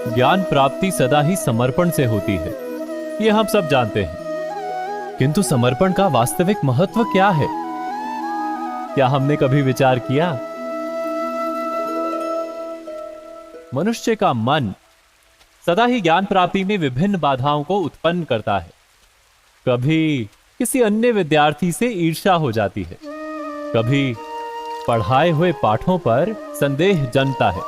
ज्ञान प्राप्ति सदा ही समर्पण से होती है, ये हम सब जानते हैं। किंतु समर्पण का वास्तविक महत्व क्या है? क्या हमने कभी विचार किया? मनुष्य का मन सदा ही ज्ञान प्राप्ति में विभिन्न बाधाओं को उत्पन्न करता है। कभी किसी अन्य विद्यार्थी से ईर्ष्या हो जाती है, कभी पढ़ाए हुए पाठों पर संदेह जन्मता है,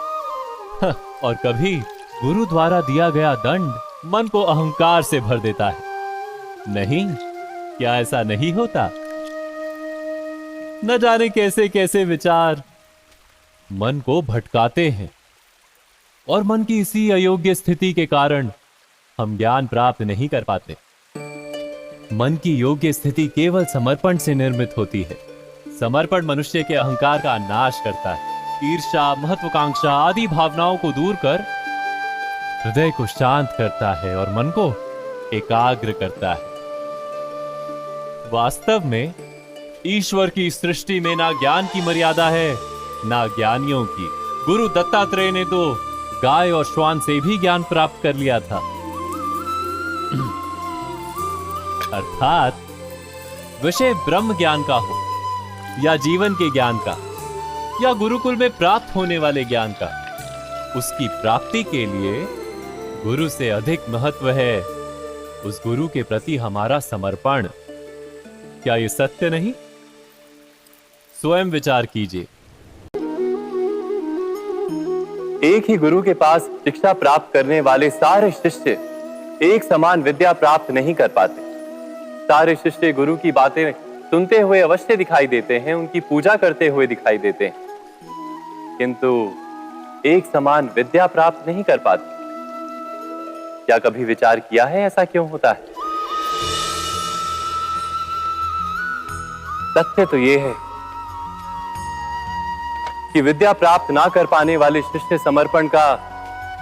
और कभी गुरु द्वारा दिया गया दंड मन को अहंकार से भर देता है। नहीं, क्या ऐसा नहीं होता? न जाने कैसे कैसे विचार मन को भटकाते हैं, और मन की इसी अयोग्य स्थिति के कारण हम ज्ञान प्राप्त नहीं कर पाते। मन की योग्य स्थिति केवल समर्पण से निर्मित होती है। समर्पण मनुष्य के अहंकार का नाश करता है। ईर्ष्या, महत्वाकांक्षा आदि भावनाओं को दूर कर हृदय को शांत करता है और मन को एकाग्र करता है। वास्तव में ईश्वर की सृष्टि में ना ज्ञान की मर्यादा है, ना ज्ञानियों की। गुरु दत्तात्रेय ने तो गाय और श्वान से भी ज्ञान प्राप्त कर लिया था। अर्थात विषय ब्रह्म ज्ञान का हो या जीवन के ज्ञान का या गुरुकुल में प्राप्त होने वाले ज्ञान का, उसकी प्राप्ति के लिए गुरु से अधिक महत्व है उस गुरु के प्रति हमारा समर्पण। क्या यह सत्य नहीं? स्वयं विचार कीजिए। एक ही गुरु के पास शिक्षा प्राप्त करने वाले सारे शिष्य एक समान विद्या प्राप्त नहीं कर पाते। सारे शिष्य गुरु की बातें सुनते हुए अवश्य दिखाई देते हैं, उनकी पूजा करते हुए दिखाई देते हैं, किंतु एक समान विद्या प्राप्त नहीं कर पाते। क्या कभी विचार किया है ऐसा क्यों होता है? तथ्य तो यह है कि विद्या प्राप्त ना कर पाने वाले शिष्य समर्पण का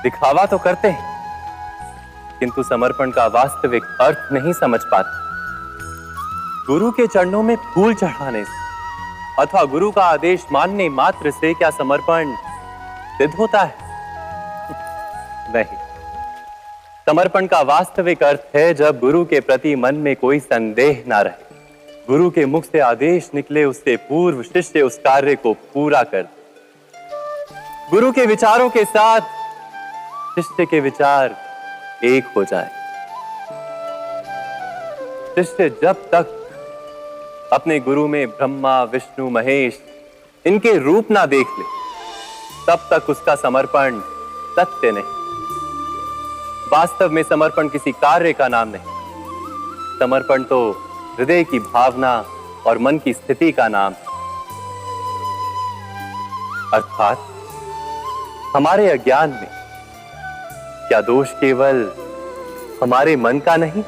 दिखावा तो करते हैं, किंतु समर्पण का वास्तविक अर्थ नहीं समझ पाते। गुरु के चरणों में फूल चढ़ाने से अथवा गुरु का आदेश मानने मात्र से क्या समर्पण सिद्ध होता है? नहीं। समर्पण का वास्तविक अर्थ है जब गुरु के प्रति मन में कोई संदेह ना रहे, गुरु के मुख से आदेश निकले उससे पूर्व शिष्य उस कार्य को पूरा कर दे। गुरु के विचारों के साथ शिष्य के विचार एक हो जाए। शिष्य जब तक अपने गुरु में ब्रह्मा, विष्णु, महेश इनके रूप ना देख ले, तब तक उसका समर्पण सत्य नहीं। वास्तव में समर्पण किसी कार्य का नाम नहीं। समर्पण तो हृदय की भावना और मन की स्थिति का नाम है। अर्थात हमारे अज्ञान में क्या दोष केवल हमारे मन का नहीं,